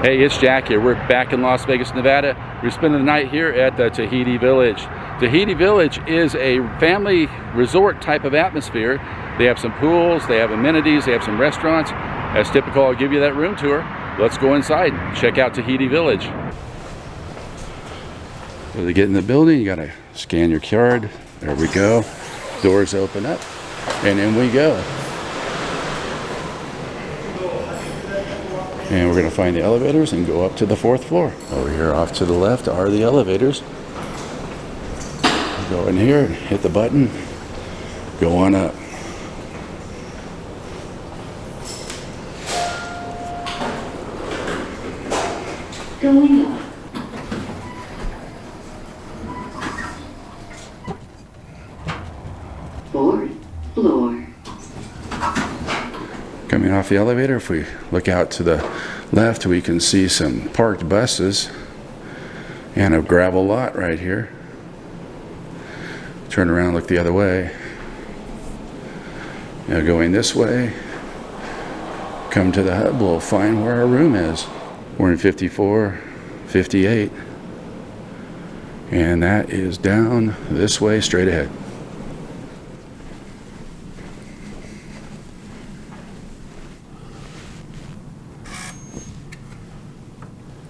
Hey, it's Jack here. We're back in Las Vegas, Nevada. We're spending the night here at the Tahiti Village. Tahiti Village is a family resort type of atmosphere. They have some pools, they have amenities, they have some restaurants. As typical, I'll give you that room tour. Let's go inside and check out Tahiti Village. So to get in the building, you gotta scan your card. There we go. Doors open up, and in we go. And we're going to find the elevators and go up to the 4th floor. Over here off to the left are the elevators. Go in here, hit the button, go on up. Going up. Fourth floor. Coming off the elevator, if we look out to the left, we can see some parked buses and a gravel lot right here. Turn around, look the other way. Now going this way, come to the hub, we'll find where our room is. We're in 5458, and that is down this way, straight ahead.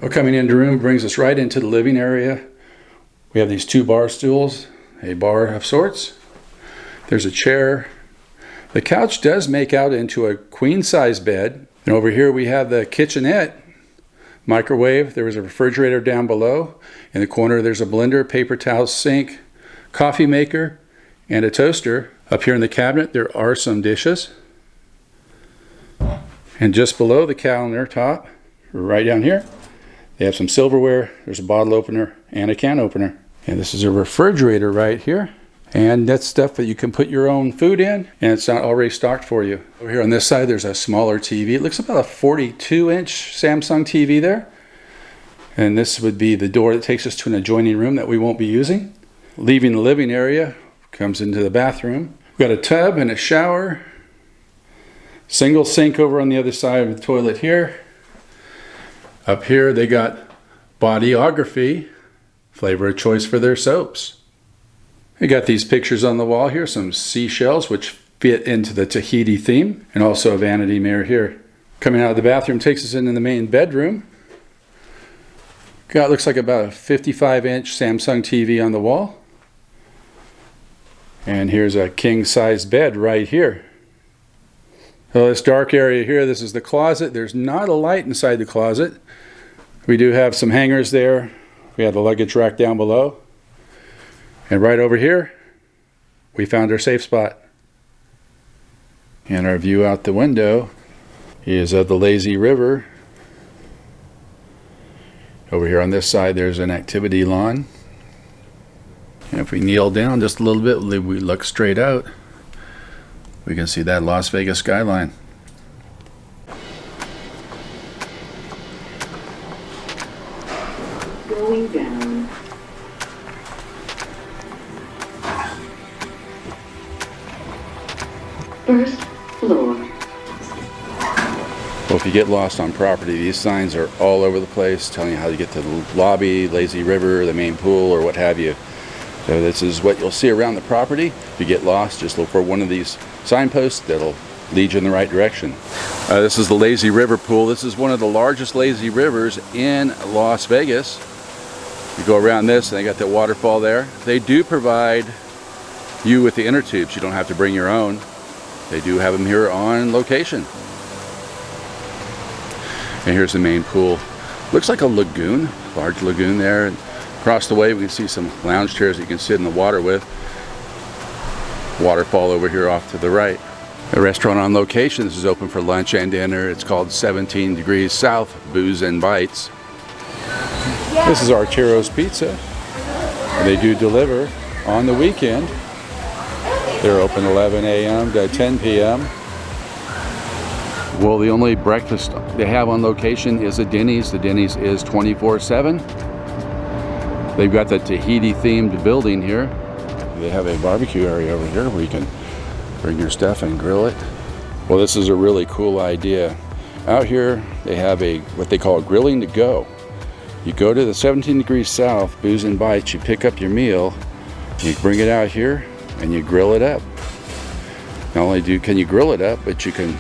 Well, coming into the room brings us right into the living area. We have these 2 bar stools, a bar of sorts. There's a chair. The couch does make out into a queen size bed. And over here we have the kitchenette, microwave. There is a refrigerator down below. In the corner there's a blender, paper towel, sink, coffee maker, and a toaster. Up here in the cabinet there are some dishes. And just below the countertop, right down here, they have some silverware. There's a bottle opener and a can opener. And this is a refrigerator right here. And that's stuff that you can put your own food in, and it's not already stocked for you. Over here on this side, there's a smaller TV. It looks about a 42-inch Samsung TV there. And this would be the door that takes us to an adjoining room that we won't be using. Leaving the living area, comes into the bathroom. We've got a tub and a shower. Single sink over on the other side of the toilet here. Up here they got Bodyography, flavor of choice for their soaps. They got these pictures on the wall here, some seashells which fit into the Tahiti theme, and also a vanity mirror here. Coming out of the bathroom takes us into the main bedroom. Got, looks like about a 55-inch Samsung TV on the wall. And here's a king-size bed right here. So this dark area here, this is the closet. There's not a light inside the closet. We do have some hangers there. We have the luggage rack down below. And right over here, we found our safe spot. And our view out the window is of the lazy river. Over here on this side, there's an activity lawn. And if we kneel down just a little bit, we look straight out. We can see that Las Vegas skyline. Going down. First floor. Well, if you get lost on property, these signs are all over the place telling you how to get to the lobby, lazy river, the main pool, or what have you. So this is what you'll see around the property. If you get lost, just look for one of these signposts that'll lead you in the right direction. This is the lazy river pool. This is one of the largest lazy rivers in Las Vegas. You go around this and they got that waterfall there. They do provide you with the inner tubes. You don't have to bring your own. They do have them here on location. And here's the main pool. Looks like a lagoon, large lagoon there. And across the way we can see some lounge chairs that you can sit in the water with. Waterfall over here off to the right. A restaurant on location. This is open for lunch and dinner. It's called 17 Degrees South Booze and Bites. This is Arturo's Pizza. They do deliver on the weekend. They're open 11 a.m. to 10 p.m. Well, the only breakfast they have on location is a Denny's. The Denny's is 24/7. They've got the Tahiti themed building here. They have a barbecue area over here where you can bring your stuff and grill it. Well, this is a really cool idea. Out here, they have what they call grilling to go. You go to the 17 degrees south, Booze and Bites, you pick up your meal, you bring it out here, and you grill it up. Not only can you grill it up, but you can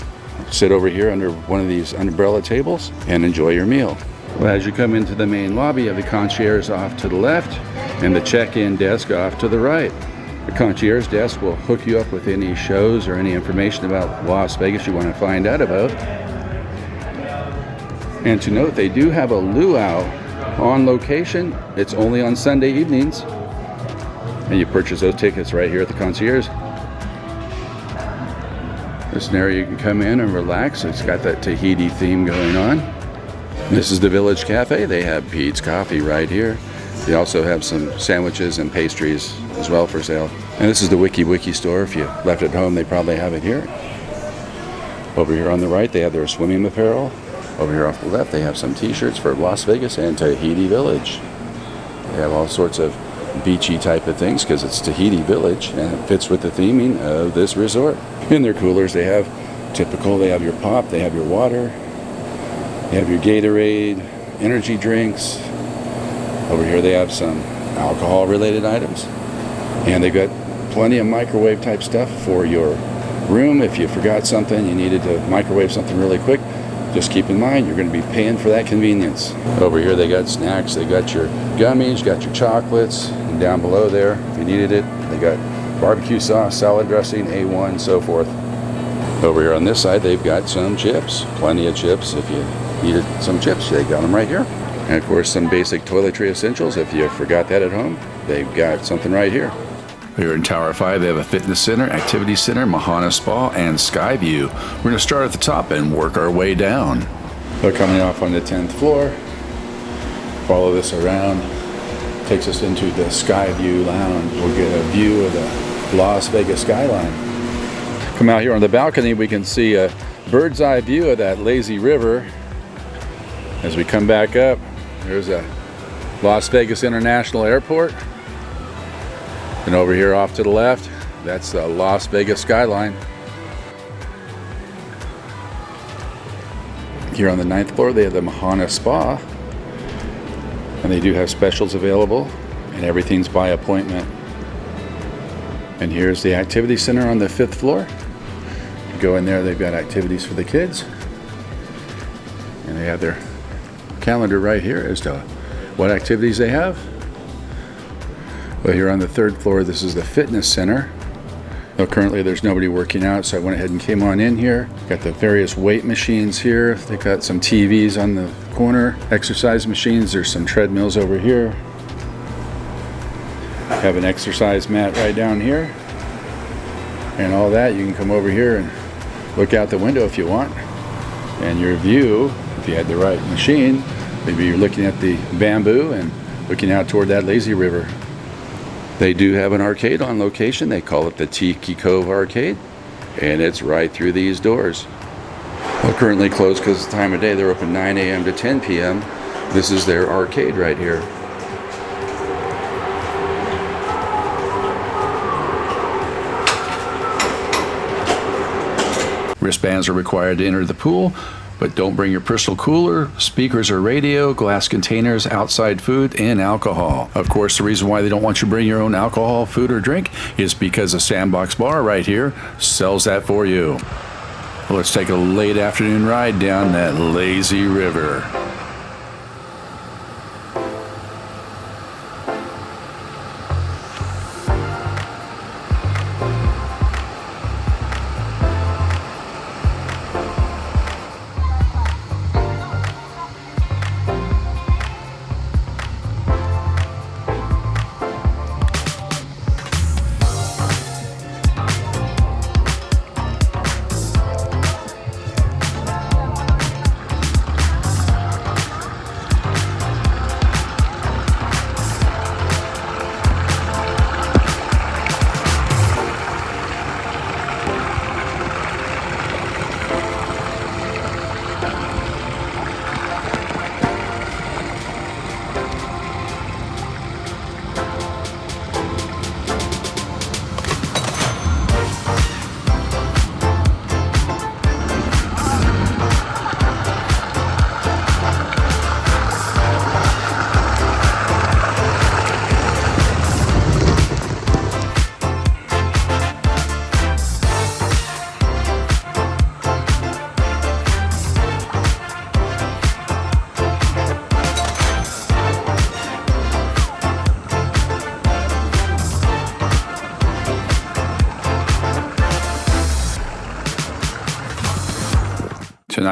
sit over here under one of these umbrella tables and enjoy your meal. Well, as you come into the main lobby, you have the concierge off to the left and the check-in desk off to the right. The concierge desk will hook you up with any shows or any information about Las Vegas you want to find out about. And to note, they do have a luau on location. It's only on Sunday evenings. And you purchase those tickets right here at the concierge. This is an area you can come in and relax. It's got that Tahiti theme going on. This is the Village Cafe. They have Pete's Coffee right here. They also have some sandwiches and pastries as well for sale. And this is the Wiki store. If you left it home, they probably have it here. Over here on the right, they have their swimming apparel. Over here off the left, they have some t-shirts for Las Vegas and Tahiti Village. They have all sorts of beachy type of things because it's Tahiti Village and it fits with the theming of this resort. In their coolers, they have typical, they have your pop, they have your water, they have your Gatorade, energy drinks. Over here they have some alcohol related items. And they've got plenty of microwave type stuff for your room. If you forgot something, you needed to microwave something really quick, just keep in mind you're going to be paying for that convenience. Over here they got snacks, they got your gummies, got your chocolates, and down below there, if you needed it, they got barbecue sauce, salad dressing, A1, so forth. Over here on this side, they've got some chips, plenty of chips. If you needed some chips, they got them right here. And of course, some basic toiletry essentials. If you forgot that at home, they've got something right here. Here in Tower 5, they have a fitness center, activity center, Mahana Spa, and Skyview. We're going to start at the top and work our way down. They're coming off on the 10th floor. Follow this around. Takes us into the Skyview Lounge. We'll get a view of the Las Vegas skyline. Come out here on the balcony, we can see a bird's eye view of that lazy river. As we come back up, there's a Las Vegas International Airport. And over here off to the left, that's the Las Vegas skyline. Here on the 9th floor, they have the Mahana Spa. And they do have specials available, and everything's by appointment. And here's the activity center on the 5th floor. You go in there, they've got activities for the kids. And they have their calendar right here as to what activities they have. Well, here on the 3rd floor, this is the fitness center. Well, currently there's nobody working out, so I went ahead and came on in here. Got the various weight machines here. They got some TVs on the corner, exercise machines. There's some treadmills over here. Have an exercise mat right down here. And all that, you can come over here and look out the window if you want. And your view, if you had the right machine, maybe you're looking at the bamboo and looking out toward that lazy river. They do have an arcade on location. They call it the Tiki Cove Arcade, and it's right through these doors. Well, currently closed because of the time of day. They're open 9 a.m. to 10 p.m. This is their arcade right here. Wristbands are required to enter the pool, but don't bring your personal cooler, speakers or radio, glass containers, outside food, and alcohol. Of course, the reason why they don't want you to bring your own alcohol, food, or drink is because the Sandbox Bar right here sells that for you. Well, let's take a late afternoon ride down that lazy river.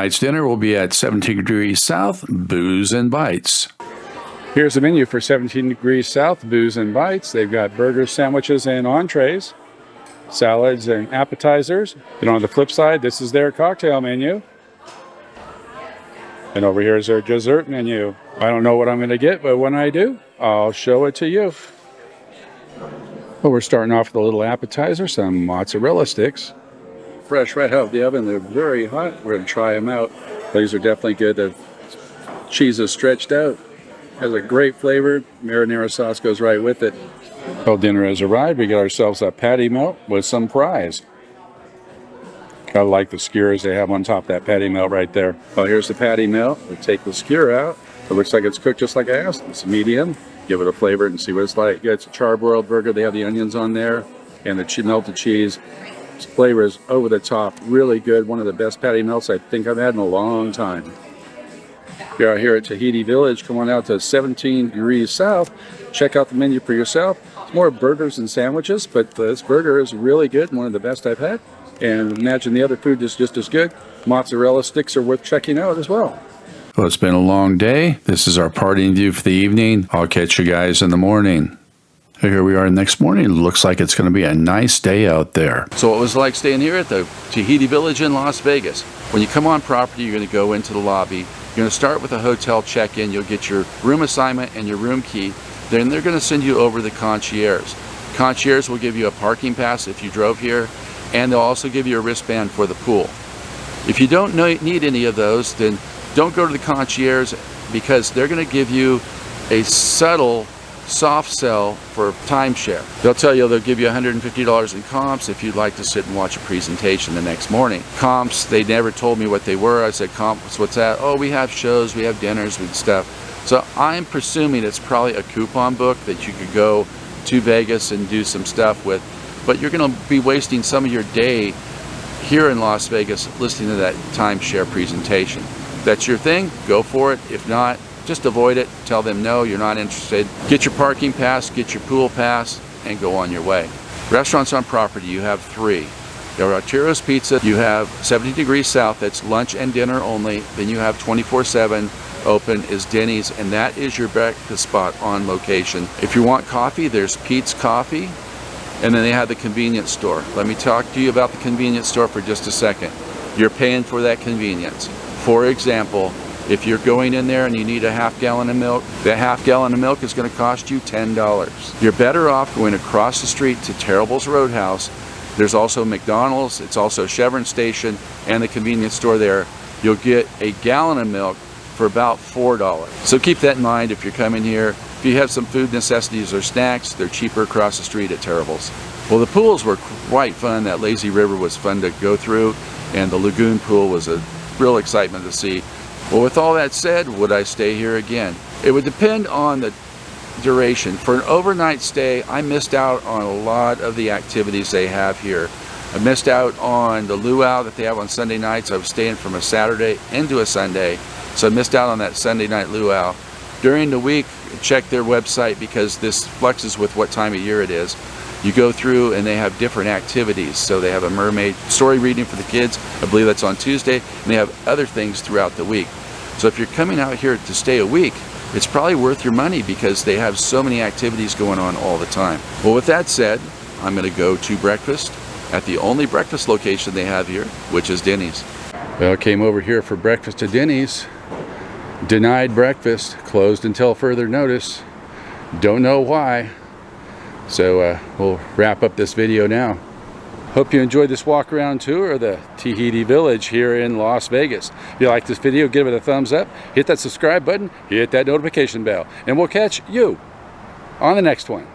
Tonight's dinner will be at 17 degrees south, Booze and Bites. Here's the menu for 17 degrees south, Booze and Bites. They've got burgers, sandwiches, and entrees, salads and appetizers. And on the flip side, this is their cocktail menu. And over here is their dessert menu. I don't know what I'm going to get, but when I do, I'll show it to you. Well, we're starting off with a little appetizer, some mozzarella sticks. Fresh right out of the oven, they're very hot. We're going to try them out. These are definitely good. The cheese is stretched out. Has a great flavor. Marinara sauce goes right with it. Well, dinner has arrived. We got ourselves a patty melt with some fries. I like the skewers they have on top of that patty melt right there. Well, here's the patty melt. We take the skewer out. It looks like it's cooked just like I asked. It's medium. Give it a flavor and see what it's like. Yeah, it's a charbroiled burger. They have the onions on there and the melted cheese. Its flavor is over the top. Really good. One of the best patty melts I think I've had in a long time. We are here at Tahiti Village. Come on out to 17 degrees south. Check out the menu for yourself. It's more burgers and sandwiches, but this burger is really good. One of the best I've had. And imagine the other food is just as good. Mozzarella sticks are worth checking out as well. Well, it's been a long day. This is our partying view for the evening. I'll catch you guys in the morning. Here we are next morning. It looks like it's going to be a nice day out there. So it was like staying here at the Tahiti Village in Las Vegas. When you come on property, you're going to go into the lobby. You're going to start with a hotel check-in. You'll get your room assignment and your room key. Then they're going to send you over the concierge. Concierge will give you a parking pass if you drove here, and they'll also give you a wristband for the pool. If you don't need any of those, then don't go to the concierge, because they're going to give you a subtle soft sell for timeshare. They'll tell you they'll give you $150 in comps if you'd like to sit and watch a presentation the next morning. Comps, they never told me what they were. I said, comps, what's that? Oh, we have shows, we have dinners and stuff. So I'm presuming it's probably a coupon book that you could go to Vegas and do some stuff with, but you're going to be wasting some of your day here in Las Vegas listening to that timeshare presentation. If that's your thing, go for it. If not, just avoid it. Tell them no, you're not interested. Get your parking pass, get your pool pass, and go on your way. Restaurants on property, you have 3. There are Tiro's Pizza. You have 70 degrees south, that's lunch and dinner only. Then you have 24/7 open is Denny's, and that is your breakfast spot on location. If you want coffee, there's Pete's Coffee, and then they have the convenience store. Let me talk to you about the convenience store for just a second. You're paying for that convenience. For example, if you're going in there and you need a half-gallon of milk, that half-gallon of milk is going to cost you $10. You're better off going across the street to Terrible's Roadhouse. There's also McDonald's, it's also Chevron Station, and the convenience store there. You'll get a gallon of milk for about $4. So keep that in mind if you're coming here. If you have some food necessities or snacks, they're cheaper across the street at Terrible's. Well, the pools were quite fun. That lazy river was fun to go through, and the lagoon pool was a real excitement to see. Well, with all that said, would I stay here again? It would depend on the duration. For an overnight stay, I missed out on a lot of the activities they have here. I missed out on the luau that they have on Sunday nights. I was staying from a Saturday into a Sunday, so I missed out on that Sunday night luau. During the week, check their website, because this fluxes with what time of year it is. You go through and they have different activities. So they have a mermaid story reading for the kids. I believe that's on Tuesday. And they have other things throughout the week. So if you're coming out here to stay a week, it's probably worth your money, because they have so many activities going on all the time. Well, with that said, I'm going to go to breakfast at the only breakfast location they have here, which is Denny's. Well, I came over here for breakfast at Denny's. Denied breakfast, closed until further notice. Don't know why. So we'll wrap up this video now. Hope you enjoyed this walk around tour of the Tahiti Village here in Las Vegas. If you like this video, give it a thumbs up, hit that subscribe button, hit that notification bell, and we'll catch you on the next one.